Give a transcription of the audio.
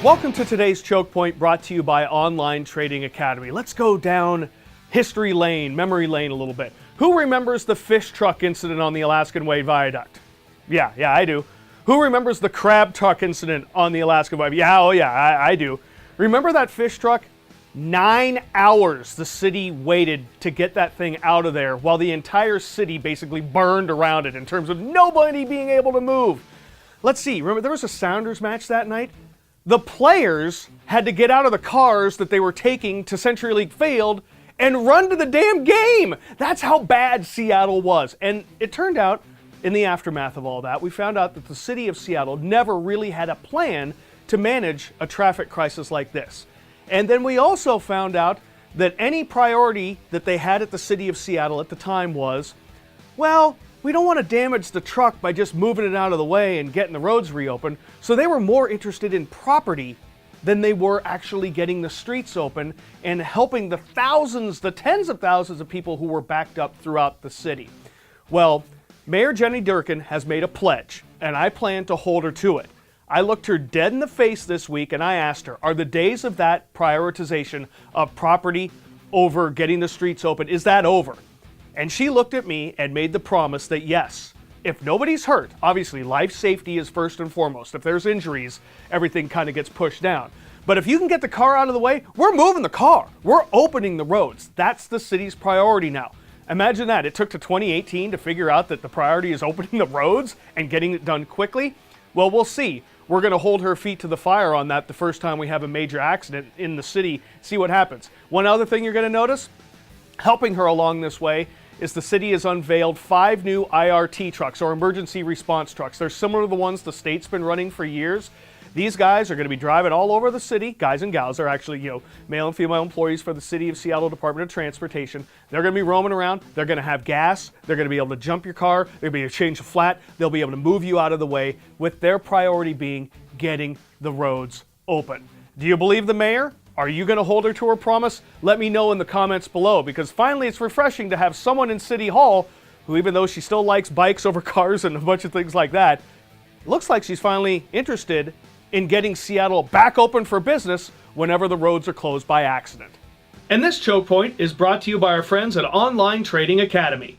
Welcome to today's Choke Point, brought to you by Online Trading Academy. Let's go down history lane, memory lane a little bit. Who remembers the fish truck incident on the Alaskan Way Viaduct? Yeah, I do. Who remembers the crab truck incident on the Alaskan Way? I do. Remember that fish truck? 9 hours the city waited to get that thing out of there while the entire city basically burned around it in terms of nobody being able to move. Let's see, remember there was a Sounders match that night? The players had to get out of the cars that they were taking to Century League Field and run to the damn game. That's how bad Seattle was. And it turned out, in the aftermath of all that, we found out that the city of Seattle never really had a plan to manage a traffic crisis like this. And then we also found out that any priority that they had at the city of Seattle at the time was, well, we don't want to damage the truck by just moving it out of the way and getting the roads reopened. So they were more interested in property than they were actually getting the streets open and helping the thousands, the tens of thousands of people who were backed up throughout the city. Well, Mayor Jenny Durkan has made a pledge, and I plan to hold her to it. I looked her dead in the face this week and I asked her, are the days of that prioritization of property over getting the streets open, is that over? And she looked at me and made the promise that yes, if nobody's hurt, obviously life safety is first and foremost. If there's injuries, everything kind of gets pushed down. But if you can get the car out of the way, we're moving the car. We're opening the roads. That's the city's priority now. Imagine that. It took to 2018 to figure out that the priority is opening the roads and getting it done quickly. Well, we'll see. We're going to hold her feet to the fire on that the first time we have a major accident in the city, see what happens. One other thing you're going to notice, helping her along this way, is the city has unveiled 5 new IRT trucks, or emergency response trucks. They're similar to the ones the state's been running for years. These guys are going to be driving all over the city. Guys and gals are actually, male and female employees for the City of Seattle Department of Transportation. They're going to be roaming around. They're going to have gas. They're going to be able to jump your car. They're going to be able to change the flat. They'll be able to move you out of the way, with their priority being getting the roads open. Do you believe the mayor? Are you going to hold her to her promise? Let me know in the comments below, because finally it's refreshing to have someone in City Hall who, even though she still likes bikes over cars and a bunch of things like that, looks like she's finally interested in getting Seattle back open for business whenever the roads are closed by accident. And this Choke Point is brought to you by our friends at Online Trading Academy.